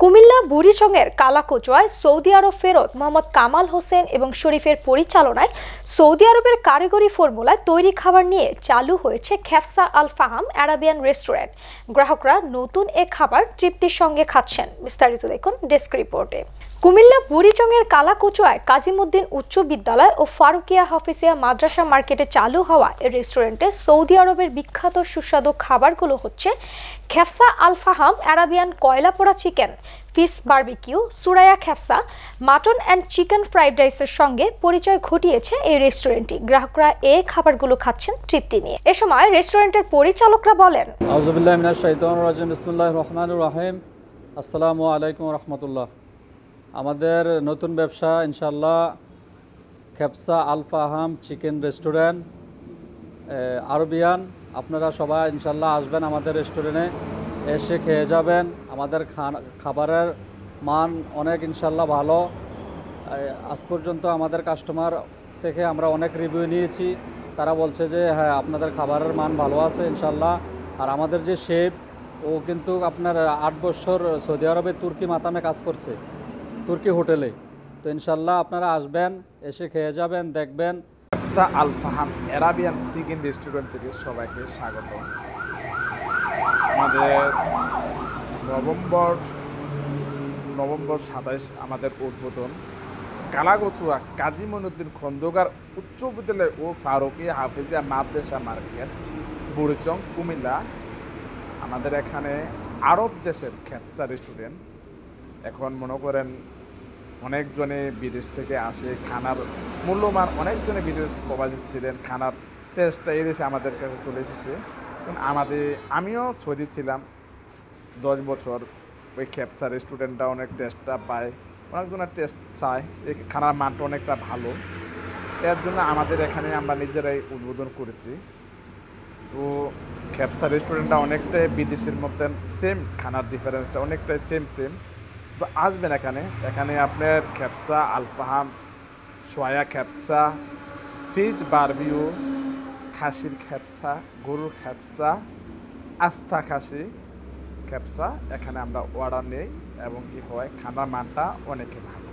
Comilla বুড়িচংয়ের কালাকচুয়ায় Saudi আরব ফেরত মোহাম্মদ কামাল হোসেন এবং শরীফের পরিচালনায় সৌদি আরবের কারিগরি ফর্মুলায় তৈরি খাবার নিয়ে চালু হয়েছে খেফসা আল ফাহাম আরাবিয়ান রেস্টুরেন্ট। গ্রাহকরা নতুন এ খাবার তৃপ্তির সঙ্গে খাচ্ছেন। বিস্তারিত দেখুন ডেস্ক রিপোর্টে। কুমিল্লা বুড়িচংয়ের কালাকচুয়ায় কাজিমউদ্দিন উচ্চ বিদ্যালয় ও ফারুকিয়া হাফিজিয়া মাদ্রাসা মার্কেটে চালু হওয়া এই রেস্টুরেন্টে সৌদি আরবের বিখ্যাত সুস্বাদু খাবারগুলো হচ্ছে খেফসা আল ফাহাম আরাবিয়ান কয়লা পোড়া চিকেন, ফিশ বারবিকিউ, সুরায়া খেফসা, মাটন অ্যান্ড চিকেন ফ্রাইড রাইসের সঙ্গে পরিচয় ঘটিয়েছে এই রেস্টুরেন্টটি। গ্রাহকরা এই খাবারগুলো খাচ্ছেন তৃপ্তি নিয়ে। এ সময় রেস্টুরেন্টের পরিচালকরা বলেন, আউযুবিল্লাহি মিনাশ শাইতানির রাজিম, বিসমিল্লাহির রহমানির রহিম, আসসালামু আলাইকুম রহমতুল্লাহ। আমাদের নতুন ব্যবসা ইনশাল্লাহ খেফসা আল ফাহাম চিকেন রেস্টুরেন্ট আরবিয়ান। আপনারা সবাই ইনশাল্লাহ আসবেন আমাদের রেস্টুরেন্টে, এসে খেয়ে যাবেন। আমাদের খাবারের মান অনেক ইনশাল্লাহ ভালো। আজ পর্যন্ত আমাদের কাস্টমার থেকে আমরা অনেক রিভিউ নিয়েছি, তারা বলছে যে হ্যাঁ আপনাদের খাবারের মান ভালো আছে ইনশাল্লাহ। আর আমাদের যে শেফ, ও কিন্তু আপনার 8 বছর সৌদি আরবে তুর্কি মাতামে কাজ করছে, তুর্কি হোটেলে। তো ইনশাল্লাহ আপনারা আসবেন, এসে খেয়ে যাবেন, দেখবেন। খেফসা আল ফাহাম আরাবিয়ান চিকেন রেস্টুরেন্ট থেকে সবাইকে স্বাগত। আমাদের নভেম্বর 27 আমাদের উদ্বোধন। কালাকচুয়া কাজী মঈনুদ্দিন খন্দকার উচ্চ বিদ্যালয় ও ফারুকিয়া হাফিজিয়া মাদ্রাসা মার্কেট, বুড়িচং, কুমিল্লা। আমাদের এখানে আরব দেশের খেফসা রেস্টুরেন্ট। এখন মনে করেন অনেকজনে বিদেশ থেকে আসে, খানার মূল্যমান অনেকজনে বিদেশ প্রবাসী ছিলেন, খানার টেস্টটা এই দেশে আমাদের কাছে চলে এসেছে। আমিও সৌদি ছিলাম 10 বছর। ওই খেফসা রেস্টুরেন্টটা অনেক টেস্টটা পায়, অনেকজনের টেস্ট চায়, এই খানার মানটা অনেকটা ভালো। এর জন্য আমাদের এখানে আমরা নিজেরাই উদ্বোধন করেছি। তো খেফসা রেস্টুরেন্টটা অনেকটাই বিদেশের মতন সেম, খানার ডিফারেন্সটা অনেকটাই সেম। তো আসবেন এখানে আপনার খেফসা আল ফাহাম, সোয়া খেফসা, ফিশ বারবিকিউ, খাসির খেফসা, গরুর খেফসা, আস্থা খাসি খেফসা এখানে আমরা অর্ডার নেই এবং কি হয় খানার মানটা অনেকে ভালো।